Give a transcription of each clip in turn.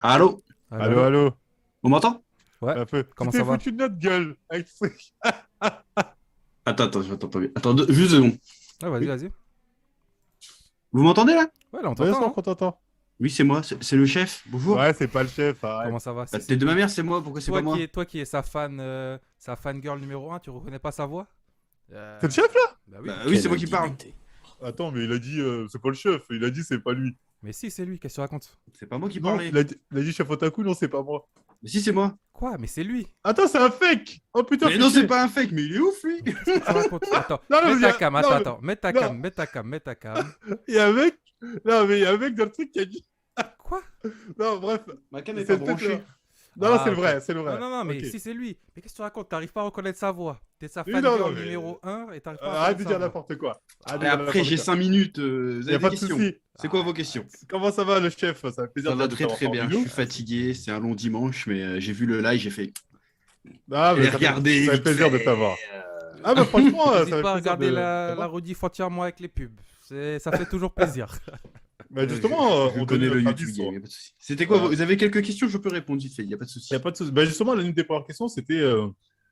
Allô? Allô, Allô, allô? allô. On m'entend? Ouais, Un peu. Tu comment t'es ça va? foutu de notre gueule avec ce truc. Attends, je t'entends pas bien. Attends, juste 2 secondes. Ouais, vas-y, Oui, vas-y. Vous m'entendez là? Ouais, là, on bien t'entend, sûr hein? qu'on t'entend. Oui, c'est moi, c'est le chef. Bonjour. Ouais, c'est pas le chef, arrête. Comment ça va? La Si c'est tête de ma lui. mère, c'est moi, pourquoi c'est pas moi? Toi qui es sa fan girl numéro un, tu reconnais pas sa voix? C'est le chef là? Bah Bah oui. oui, Quelle c'est moi qui parle. intimité. Attends, mais il a dit c'est pas le chef. Il a dit c'est pas lui. Mais si, c'est lui, qu'est-ce que tu racontes? C'est pas moi qui Non, parlais. il a dit chef otaku, non, c'est pas moi. Mais si, c'est moi. Quoi? Mais c'est lui! Attends, c'est un fake. Oh putain, Mais fais non, c'est chier. pas un fake, mais il est ouf, lui. Qu'est-ce que tu racontes? Attends, Non, non, mets mais ta cam, non, attends, mais- attends. Mets ta non, cam, mets ta cam, mets ta cam. il y a un mec. Non, mais il y a un mec dans le truc qui a dit. Quoi? Non, bref. Ma cam est C'est pas peut-être branchée. là. Non, non, Ah, c'est le ok. vrai, c'est le vrai. Non, non, non, mais Ok. si c'est lui. Mais qu'est-ce que tu racontes? T'arrives pas à reconnaître sa voix. T'es sa Oui, fan non, girl non, mais- numéro un et t'arrives pas à Arrête de reconnaître sa dire voix. n'importe quoi. Arrête de Et dire après, j'ai n'importe quoi. 5 minutes. Vous Y avez a des pas de questions? souci. C'est quoi vos questions? Comment ça va le chef? Ça fait plaisir Ça va de très t'avoir très parmi bien. Je nous. suis fatigué. C'est un long dimanche, mais j'ai vu le live, j'ai fait. Ah, mais J'ai regardé. ça fait vite plaisir de fait, t'avoir. euh, Ah, bah franchement, ça N'hésite fait pas à plaisir regarder de la t'avoir. rediff entièrement avec les pubs. Ça fait toujours plaisir. Bah justement, je on connais donnait le notre avis YouTube sur. Game, y a pas de souci. C'était quoi? Voilà. Vous avez quelques questions? Je peux répondre vite fait. Y a pas de Il n'y a souci. pas de souci. Bah justement, l'une des premières questions, c'était,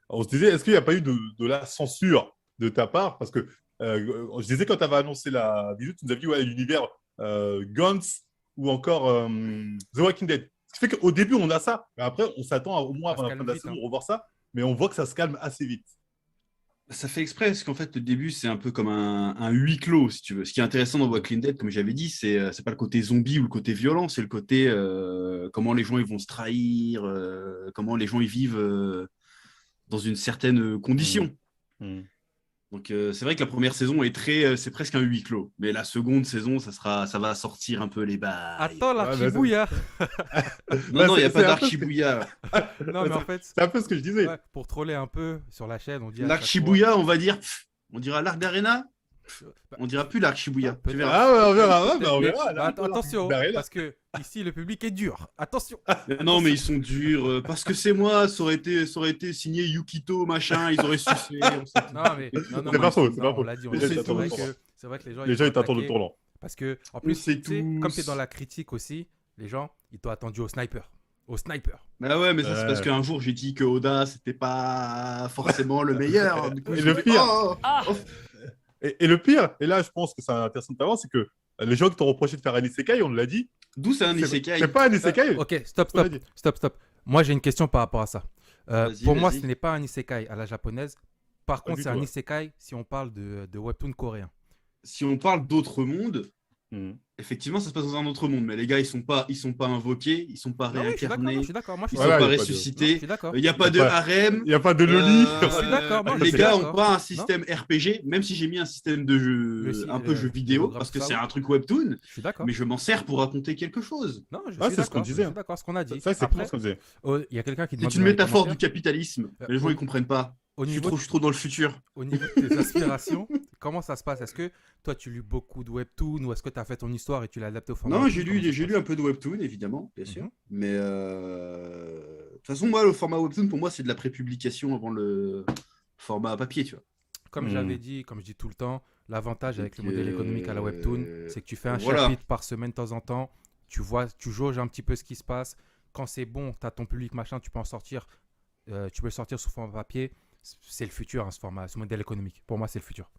on se disait, est-ce qu'il n'y a pas eu de la censure de ta part? Parce que je disais quand tu avais annoncé la vidéo, tu nous as dit ouais, l'univers Guns ou encore The Walking Dead. Ce qui fait qu'au début, on a ça, mais après, on s'attend au moins Ça avant se la fin calme de la vite, saison, hein. on revoir ça, mais on voit que ça se calme assez vite. Ça fait exprès, parce qu'en fait, le début, c'est un peu comme un huis clos, si tu veux. Ce qui est intéressant dans Walking Dead, comme j'avais dit, c'est pas le côté zombie ou le côté violent, c'est le côté comment les gens ils vont se trahir, comment les gens ils vivent dans une certaine condition. Mm. Donc c'est vrai que la première saison est c'est presque un huis clos, mais la seconde saison, ça va sortir un peu les bails. Attends, mais l'archibouillard. Non, non, il n'y a c'est pas un peu ce que- d'archibouilla. Non, mais en fait, C'est un peu ce que je disais. ouais, pour troller un peu sur la chaîne, on dit à chaque fois- L'archibouilla, on va dire, on dira l'Arc d'Arena, Bah, on dira plus l'archibouilla. Tu peut-être. verras. Ah ouais, on verra, ouais, bah, on Mais- verra. bah, attention, Derrière, là. parce que ici le public est dur. Attention. Non, mais ils sont durs. Parce que c'est moi, ça aurait été signé Yukito, machin, ils auraient sucé. On sait tout. Non, mais non, non, C'est mais- pas faux, c'est non, pas on faux. l'a dit, on Les l'a gens, dit. ils t'attendent au C'est vrai que les gens Les ils gens, sont ils t'attendent au attaqués. tournant. Parce que, en On plus, sait tu sais, tous. comme tu es dans la critique aussi, les gens, ils t'ont attendu au sniper. Au sniper. Bah ouais, mais ça, c'est parce Ouais. qu'un jour, j'ai dit que Oda, c'était pas forcément le meilleur. Du coup, Et j'ai le fait, pire. oh, oh. Et le pire, et là, je pense que c'est intéressant de savoir, c'est que les gens qui t'ont reproché de faire un isekai, on l'a dit, D'où c'est un isekai. c'est pas un isekai. Ok, stop, On l'a stop, dit. stop, stop. Moi, j'ai une question par rapport à ça. Vas-y, Pour moi, vas-y. ce n'est pas un isekai à la japonaise. Par Pas contre, du c'est tout, un ouais. isekai si on parle de webtoon coréen. Si on parle d'autres mondes, Mhm. effectivement, ça se passe dans un autre monde. Mais les gars, ils sont pas invoqués, ils sont pas Non, oui, je suis d'accord, non, réincarnés, je suis d'accord. Moi, je suis ils sont Voilà, d'accord. pas y a pas de- Non, je ressuscités. suis d'accord. Il n'y a pas Y a de pas- harem. Il n'y a pas de loli. Je suis d'accord, non, je Les suis gars d'accord. n'ont pas un Non. système RPG, même si j'ai mis un système de jeu, Mais si, un peu jeu le vidéo, hologramme, parce que ça, c'est oui. un truc webtoon, Je suis d'accord. mais je m'en sers pour raconter quelque chose. Non, je Ah, suis c'est ce qu'on d'accord. disait, Je suis d'accord, ce qu'on a dit. Ça, c'est Après, pour ce qu'on disait. il y a quelqu'un qui demande C'est une dans les métaphore du commentaires, capitalisme. Euh, Les gens, au- ils comprennent pas. au Je suis niveau, trop dans le futur. au niveau de tes aspirations, comment ça se passe? Est-ce que toi, tu lis beaucoup de webtoon ou est-ce que tu as fait ton histoire et tu l'as adapté au format Non, webtoon? j'ai Comment ça se lu passe? un peu de webtoon, évidemment, bien sûr. Mhm. Mais de toute façon, moi, le format webtoon, pour moi, c'est de la prépublication avant le format papier, tu vois. Comme Mhm. j'avais dit, comme je dis tout le temps, l'avantage avec Donc, le modèle économique à la webtoon, c'est que tu fais un voilà. chapitre par semaine de temps en temps, tu vois, tu jauges un petit peu ce qui se passe. Quand c'est bon, tu as ton public machin, tu peux en sortir, tu peux le sortir sous format papier. C'est le futur, hein, ce format, ce modèle économique. Pour moi, c'est le futur.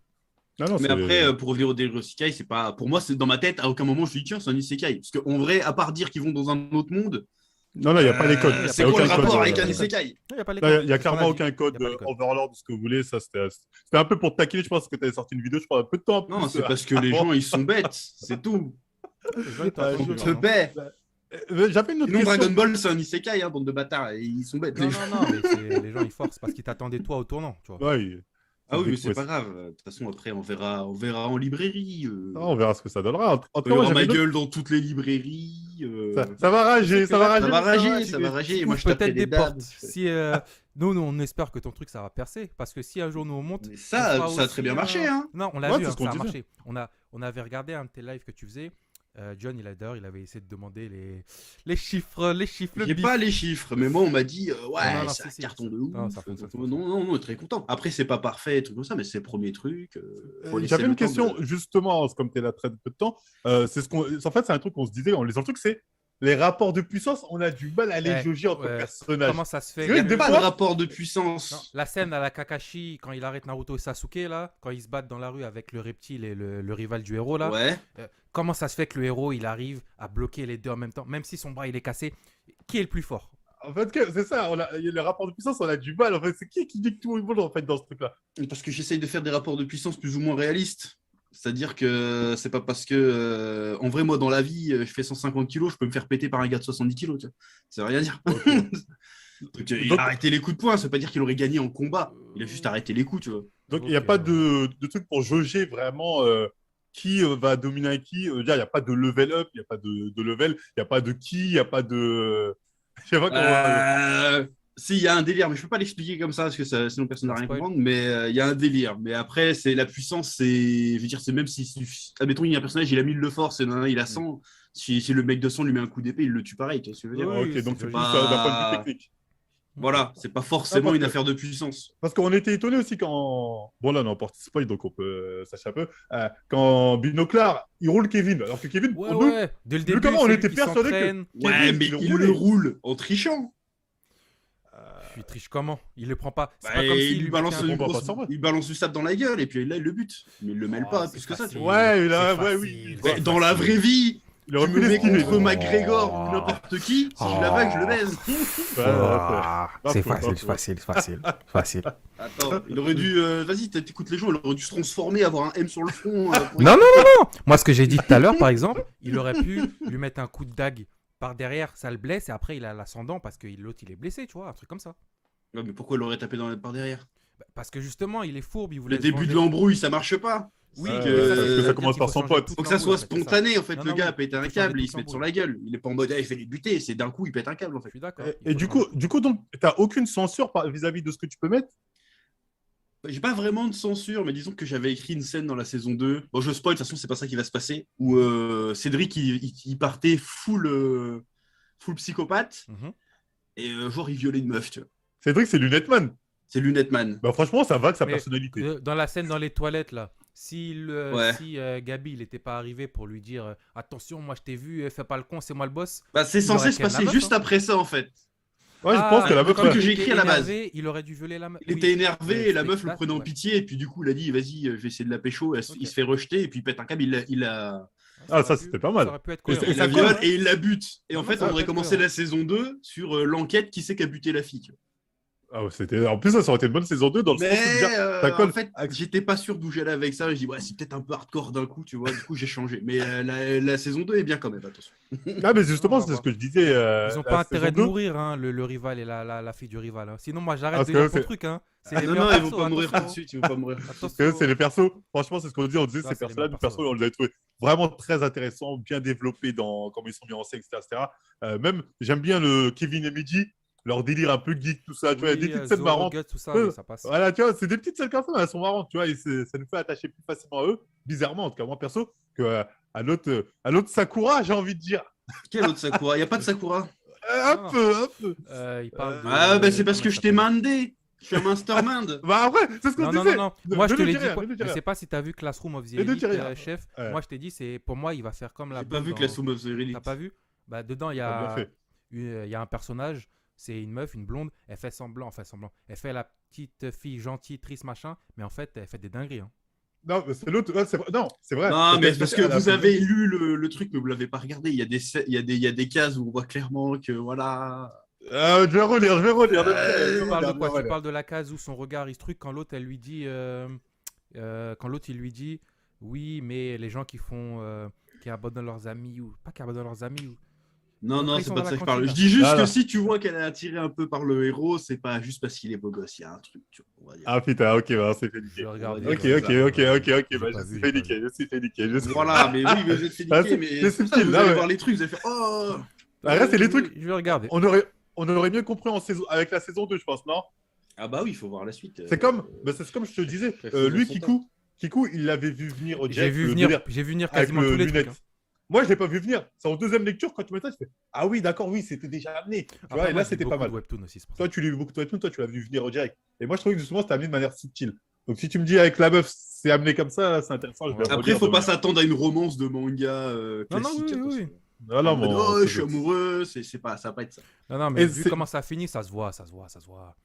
Non, non, Mais c'est- après, pour revenir au délire isekai, c'est pas. Pour moi, c'est dans ma tête, à aucun moment je dis tiens, c'est un isekai. Parce qu'en vrai, à part dire qu'ils vont dans un autre monde, non, il n'y a pas les codes. y a c'est pas quoi les le codes, rapport y a avec pas un les codes. isekai? Il n'y a pas les Il n'y codes. a C'est ce qu'on clairement dit. aucun code Y a pas les codes. Overlord, ce que vous voulez. Ça, c'était un peu pour te taquiner. Je pense que tu avais sorti une vidéo, je crois, un peu de temps. Non, plus, c'est parce que les avant. gens, ils sont bêtes. C'est tout. Les gens, ils Ah, t'entendent je On dur, te non paie. J'avais une autre Sinon, question. Dragon Ball, c'est un isekai, hein, bande de bâtards. Et ils sont bêtes. Non, les gens. non, non, mais les gens, ils forcent parce qu'ils t'attendaient toi au tournant, tu vois. Ouais, Ah oui, mais c'est ouais, pas grave. De toute façon, après, on verra en librairie. Ah, on verra ce que ça donnera. En tout Il y cas, moi, aura j'avais ma une autre- gueule dans toutes les librairies. Ça va rager, ça va Ça va rager, ça va rager. Et moi, Ouvre je taperai peut-être des des dabs. portes. Si, nous, on espère que ton truc, ça va percer. Parce que si un jour nous on monte. Mais on ça fera a aussi très bien marché, hein. Non, on l'a Ouais, vu, c'est hein, ce qu'on ça a disait. marché. On avait regardé un de tes lives que tu faisais. John, d'ailleurs, il avait essayé de demander les chiffres, le J'ai bif. pas les chiffres, mais moi on m'a dit ouais, Non, non, c'est si, un si, carton ça- de ouf. non, ça fonctionne, ça Non, non, non, très content. Après, c'est pas parfait, tout comme ça, mais c'est le premier truc. Faut laisser J'avais le une temps question, de- justement, comme tu es là très peu de temps. C'est en fait, c'est un truc qu'on se disait en lisant le truc, c'est les rapports de puissance, on a du mal à les Ouais, jauger entre ouais. personnages. Comment ça se fait Il n'y a Des pas fois- de rapport de Non, puissance. la scène à la Kakashi, quand il arrête Naruto et Sasuke, là, quand ils se battent dans la rue avec le reptile et le rival du héros, là, Ouais. comment ça se fait que le héros, il arrive à bloquer les deux en même temps, même si son bras, il est cassé? Qui est le plus fort? En fait, c'est ça, les rapports de puissance, on a du mal. En fait, c'est qui dit que tout le monde en fait dans ce truc-là? Parce que j'essaye de faire des rapports de puissance plus ou moins réalistes. C'est-à-dire que c'est pas parce que, en vrai, moi, dans la vie, je fais 150 kilos, je peux me faire péter par un gars de 70 kilos. Tu vois. Ça veut rien dire. Donc, il a arrêté les coups de poing, ça veut pas dire qu'il aurait gagné en combat. Il a juste arrêté les coups, tu vois. Donc, il n'y a Ok, pas ouais. de truc pour jauger vraiment qui va dominer qui. Il n'y a pas de level up, il n'y a pas de level, il n'y a pas de qui, il n'y a pas de. Je sais pas comment. Si, il y a un délire, mais je peux pas l'expliquer comme ça, parce que sinon personne n'a Pas rien spoil. comprendre, mais il y a un délire. Mais après, c'est la puissance, c'est. Je veux dire, c'est même si. Admettons, il y a un personnage, il a 1000 de force, et il a 100. Si le mec de 100 lui met un coup d'épée, il le tue pareil, tu vois ce que je veux dire. Oui, Ok, c'est donc c'est plus logique. d'un point de vue technique. Voilà, c'est pas forcément parce une que- affaire de puissance. Parce qu'on était étonné aussi quand. Bon, là, on est en porte spoil, donc on peut sacher un peu. Quand Binoclar, il roule Kevin. Alors que Kevin, Ouais, pour nous, ouais. Dès le vu début, comment on c'est était lui qui persuadé que- s'entraîne. Ouais, Kevin, mais il il roulait. le roule en trichant. Il triche comment? Il le prend pas. C'est Bah, pas comme il s'il lui lui balance mettait un une bon, gros- bah, grosse- pas sans il balance du sable dans la gueule, et puis là, il le bute. Mais il le mêle pas Oh, plus c'est que ça, tu facile. vois. Ouais, là, C'est ouais, facile, oui. c'est Mais dans la facile. vraie vie, Il aurait tu pu me mets l'esquiver. contre McGregor ou n'importe qui, si je la vague, je le baise. C'est Pas faux, facile, pas faux. facile. Attends, il aurait dû. Vas-y, t'écoutes les gens, il aurait dû se transformer, avoir un M sur le front. Non. Moi, ce que j'ai dit tout à l'heure, par exemple, il aurait pu lui mettre un coup de dague par derrière, ça le blesse, et après, il a l'ascendant parce que l'autre, il est blessé, tu vois, un truc comme ça. Ouais, mais pourquoi il l'aurait tapé par derrière? Bah, parce que justement, il est fourbe, il voulait Le se début de venger. l'embrouille, ça marche pas. Oui, Ouais, mais que- ça, parce que veut ça dire commence qu'il par faut son changer pote. toute Faut que ça soit l'embrouille, en fait, c'est ça. spontané, en fait. Non, Le non, gars oui. a pété un Faut changer câble, il toute se met sur l'embrouille. la gueule. Il est pas en mode, il fait les buter, c'est d'un coup, il pète un câble, en Je fait. suis d'accord. Et il faut du changer. coup, donc, t'as aucune censure vis-à-vis de ce que tu peux mettre? J'ai pas vraiment de censure, mais disons que j'avais écrit une scène dans la saison 2. Bon, je spoil, de toute façon, c'est pas ça qui va se passer. Où Cédric, il partait full psychopathe. Mhm. Et genre, il violait une meuf, tu vois. Cédric, c'est Lunetman. C'est Lunette Man. Bah, franchement, ça va que sa Mais, personnalité. Dans la scène dans les toilettes, là, Ouais. si Gabi, il n'était pas arrivé pour lui dire attention, moi je t'ai vu, fais pas le con, c'est moi le boss. Bah, c'est Il censé aurait se ken la passer meuf, juste hein. après ça, en fait. Ouais, je pense que la meuf. comme que il j'ai était écrit à la base. énervé, il aurait dû violer la meuf. Il était énervé et la meuf le là, prenait en ouais. pitié. Et puis, du coup, il a dit, vas-y, je vais essayer de la pécho. Ok. Il se fait rejeter et puis il pète un câble. Ah, ça, c'était pas mal. Ça aurait pu être Et cohérent. Il ça la viole colle, et il la bute. Et en Non, fait, ça on aurait aurait pu commencé cohérent. la saison 2 sur l'enquête qui c'est qui a buté la fille. Ah, ouais, c'était... En plus, ça aurait été une bonne saison 2 dans le sens où Mais déjà, ça colle. en fait, j'étais pas sûr d'où j'allais avec ça. Je dis, ouais, c'est peut-être un peu hardcore d'un coup, tu vois. Du coup, j'ai changé. Mais la saison 2 est bien quand même, attention. Ah, mais justement, On va c'est ce voir. que je disais. Ils ont la pas intérêt saison de 2. mourir, hein, le rival et la fille du rival. hein. Sinon, moi, j'arrête Parce de que dire ton c'est- truc. Hein. C'est Ah, les non, meilleurs non, ils vont persos, pas mourir tout de attention. suite. Ils vont pas mourir. Parce que Attention. c'est les persos. Franchement, c'est ce qu'on disait. On disait Ça, ces c'est les personnages, meilleurs persos, persos. on les a trouvés vraiment très intéressants, bien développés dans comment ils sont mis en scène, etc. Même, j'aime bien le Kevin et Mehdi, leur délire un peu geek, tout ça. Tu vois, il y a des petites scènes Zoro, marrantes. Guts, tout ça, Ouais. oui, ça passe. Voilà, tu vois, c'est des petites scènes comme ça, mais elles sont marrantes, tu vois, et ça nous fait attacher plus facilement à eux, bizarrement, en tout cas, moi perso, que à l'autre Sakura, j'ai envie de dire. Quel autre Sakura? Il n'y a pas de Sakura. Un Ah. peu, un peu. Il parle de... Ah, bah c'est parce que comment je il t'ai s'appelle mandé. Je suis un mastermind. Bah après, c'est ce qu'on Non, non, disait. non, non. Ne- Moi, ne je te nous l'ai dis dit. rien, Quoi. ne nous dis Je rien. sais pas si t'as vu Classroom of the Ne nous Elite, dis rien. chef. Ouais. Moi, je t'ai dit, pour moi, il va faire comme la J'ai pas blonde vu que la Soum of the Elite. T'as pas vu? Bah, dedans, il y Ah, bien a... fait. Il y a un personnage, c'est une meuf, une blonde, elle fait semblant. Elle fait la petite fille gentille, triste, machin, mais en fait, elle fait des dingueries. hein. Non, mais c'est l'autre. Ouais, non, c'est vrai. Non, mais c'est parce que à la vous fin. avez lu le truc, mais vous l'avez pas regardé. Il y a des cases où on voit clairement que voilà. Je vais relire. Euh, Tu parles de quoi? Ouais. Tu parles de la case où son regard, il se truc quand l'autre, elle lui dit... quand l'autre, il lui dit, oui, mais les gens qui font... qui abandonnent leurs amis, ou... Pas qui abandonnent leurs amis, ou... Non, Après, non, ils c'est sont pas dans de ça la que je parle. cantine, Je dis juste là. que si tu vois qu'elle est attirée un peu par le héros, c'est pas juste parce qu'il est beau gosse. Il y a un truc, tu vois, on va dire. Ah putain, ok, bah, c'est fait Je niquer. vais regarder. Ok, J'ai bah, J'ai je pas suis vu, fait j'ai pas niquer, je suis fait niquer. Voilà, mais oui, vous êtes fait Ah, niquer, c'est- mais c'est c'est pour ça subtil, que vous là, allez ouais. voir les trucs, vous allez faire oh. Arrête, c'est les trucs. Je vais regarder. On aurait mieux compris avec la saison 2, je pense, non? Ah bah oui, il faut voir la suite. C'est comme je te disais, chaque chose lui, en son Kiku, il l'avait vu venir au J'ai Jack, vu le venir, délire avec quasiment le tous les lunette. trucs. hein. Moi, je l'ai pas vu venir. C'est en deuxième lecture, quand tu mets ça, je fais ah oui, d'accord, oui, c'était déjà amené. Tu Après, vois, et moi, là, je lis c'était pas beaucoup mal. de webtoons aussi, c'est pour ça. Toi, tu lis beaucoup de webtoons, toi, tu l'as vu venir au direct. Et moi, je trouvais que justement, c'était amené de manière subtile. Donc, si tu me dis avec la meuf, c'est amené comme ça, c'est intéressant. Je vais Après, relire il faut demain. pas s'attendre à une romance de manga Non, non, classique. oui, oui, attention. oui. Ah En non, mode, mon... oh, je suis amoureux, ça va pas être ça. Non, mais Et vu c'est- comment ça finit, ça se voit, ça se voit, ça se voit.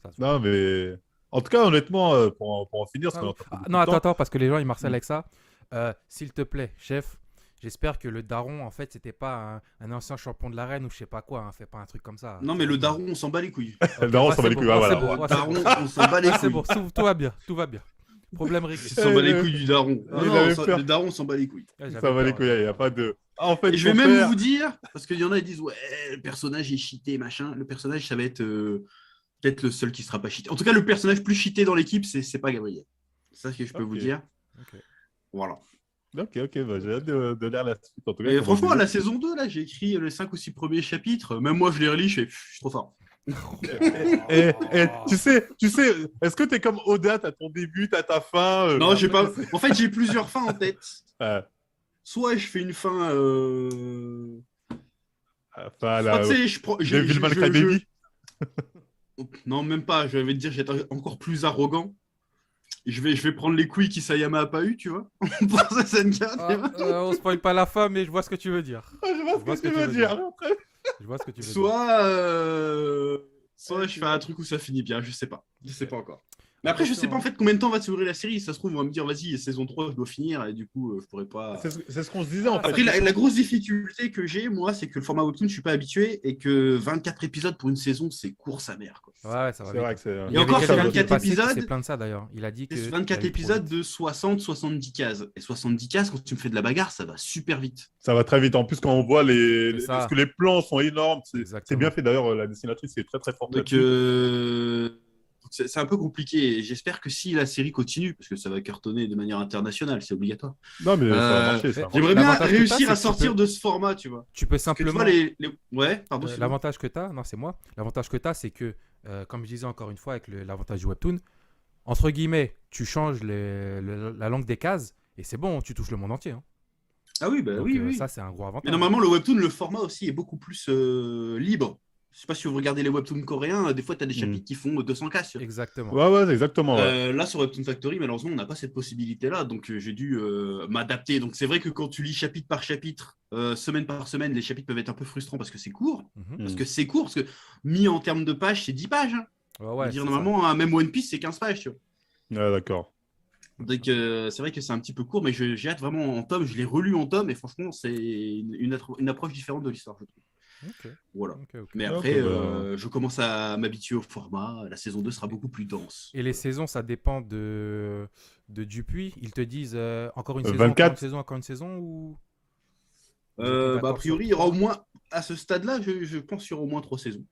Ça se voit. Non, mais en tout cas, honnêtement, pour en finir, parce qu'on est en train de Ah, prendre non, beaucoup de attends, temps. parce que les gens, ils marcellent Mm. avec ça. S'il te plaît, chef, j'espère que le daron, en fait, c'était pas un ancien champion de l'arène ou je sais pas quoi. Hein, fais pas un truc comme ça. Non, Tu mais vois, le daron, on s'en bat les couilles. Ok, Non, on ouais, s'en bat c'est les bon, couilles. ouais, Voilà. c'est bon, Le ouais, c'est daron, bon. on s'en bat les Ouais, c'est couilles. bon, tout va bien, tout va bien. Problème réglé. On s'en bat les Euh, couilles du daron. il Non, avait peur. le daron, on s'en bat les couilles. Ouais, Ça j'avais va les peur, couilles, il n'y a pas de. Ah, en fait, Et je vais mon même frère- vous dire, parce qu'il y en a qui disent, ouais, le personnage est cheaté, machin. Le personnage, ça va être peut-être le seul qui sera pas cheaté. En tout cas, le personnage plus cheaté dans l'équipe, c'est pas Gabriel. C'est ça que je peux Ok. vous dire. Ok. Voilà. Ok, bah, j'ai hâte de lire la suite. En tout cas, Et comme franchement, on la disait. saison 2, là, j'ai écrit les 5 ou 6 premiers chapitres. Même moi, je les relis, je suis trop fort. Et tu sais, est-ce que tu es comme Oda, t'as ton début, t'as ta fin Non, j'ai après, pas. En fait, j'ai plusieurs fins en tête. Ouais. Soit je fais une fin. Enfin, Soit la tu sais, je prends. Devilman Crybaby. Non, même pas. Je vais te dire, j'étais encore plus arrogant. Je vais prendre les couilles qu'Isayama a pas eu, tu vois. Pour ça, ça me garde. On spoil pas la fin, mais je vois ce que tu veux dire. Je vois ce que tu veux dire. Après. Je vois ce que tu veux dire. Soit je fais un truc où ça finit bien, je sais pas. Je sais pas encore. Mais après, je sais pas en fait combien de temps va s'ouvrir la série. Ça se trouve, on va me dire, vas-y, saison 3, je dois finir. Et du coup, je pourrais pas. C'est ce qu'on se disait en fait. Après, la grosse difficulté que j'ai, moi, c'est que le format Webtoon, je suis pas habitué et que 24 épisodes pour une saison, c'est court sa mère. Quoi. Ouais, ça va C'est vite. vrai que c'est. Il Et y avait encore, quelqu'un c'est qui 24 est passé qui épisodes. s'est plaint de ça d'ailleurs. Il a dit que. C'est il 24 allait trop épisodes vite. de 60-70 cases. Et 70 cases, quand tu me fais de la bagarre, ça va super vite. Ça va très vite. En plus, quand on voit C'est ça. parce que les plans sont énormes, c'est Exactement. bien fait. D'ailleurs, la dessinatrice est très très forte. Donc, là-dessus. c'est un peu compliqué. Et j'espère que si la série continue, parce que ça va cartonner de manière internationale, c'est obligatoire. Non, mais ça va euh, marcher. Ça va J'aimerais bien L'avantage que t'as, réussir c'est à que tu sortir peux- de ce format, tu vois. Tu peux Parce que tu simplement. vois, Ouais, pardon. excuse-moi. L'avantage que tu as, non, c'est moi. L'avantage que tu as, c'est que, comme je disais encore une fois avec l'avantage du webtoon, entre guillemets, tu changes la langue des cases et c'est bon, tu touches le monde entier. Hein. Ah oui, bah Donc, oui, oui. ça, c'est un gros avantage. Mais normalement, le webtoon, le format aussi est beaucoup plus libre. Je sais pas si vous regardez les webtoons coréens, des fois, tu as des chapitres qui font 200 cases. Exactement. Ouais, exactement. Ouais. Là, sur Webtoon Factory, malheureusement, on n'a pas cette possibilité-là. Donc, j'ai dû m'adapter. Donc, c'est vrai que quand tu lis chapitre par chapitre, semaine par semaine, les chapitres peuvent être un peu frustrants parce que c'est court. Mhm. Parce que c'est court. Parce que mis en termes de pages, c'est 10 pages. Hein. Ouais, Je veux dire, c'est normalement, même One Piece, c'est 15 pages. Tu vois. Ouais, d'accord. Donc, c'est vrai que c'est un petit peu court, mais j'ai hâte vraiment en tome. Je l'ai relu en tome et franchement, c'est une approche différente de l'histoire, je trouve. Ok. Voilà. Ok. Mais Ok, après, bah. je commence à m'habituer au format. La saison 2 sera beaucoup plus dense. Et les saisons, ça dépend de Dupuis. Ils te disent encore une saison, 24. encore une saison, encore une saison ou... Vous êtes mis A d'accord priori, il y sur aura au trois moins, à ce stade-là, je pense qu'il y aura au moins 3 saisons.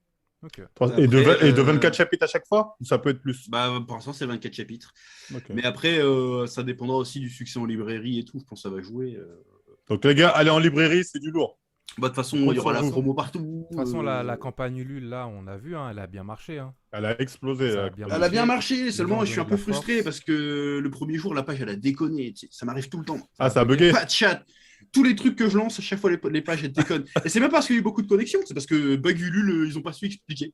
Ok. Et de Après, 24 chapitres à chaque fois? Ou ça peut être plus? Bah, pour l'instant, c'est 24 chapitres. Ok. Mais après, ça dépendra aussi du succès en librairie et tout. Je pense que ça va jouer. Donc les gars, aller en librairie, c'est du lourd. Bah, de toute façon, Ouais, il y aura la surtout. promo partout. De toute façon, la campagne Ulule, là, on a vu, hein, elle a bien marché. Hein. Elle a explosé. Ça a là. bien Elle a bien marché, gens seulement ont je suis un donné peu de la frustré force. parce que le premier jour, la page, elle a déconné. Tu sais, ça m'arrive tout le temps. Ah, ça a bugué. Pas de chat. Tous les trucs que je lance, à chaque fois, les pages, elles déconnent. Et c'est même pas parce qu'il y a eu beaucoup de connexions, c'est parce que bug Ulule, ils ont pas su expliquer.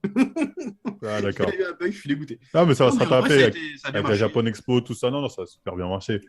Ah, Il d'accord. y a eu un bug, je suis dégoûté. Ah, mais ça va Non, se mais en vrai, rattraper avec, ça a bien avec la marché. Japan Expo, tout ça. Non, ça a super bien marché.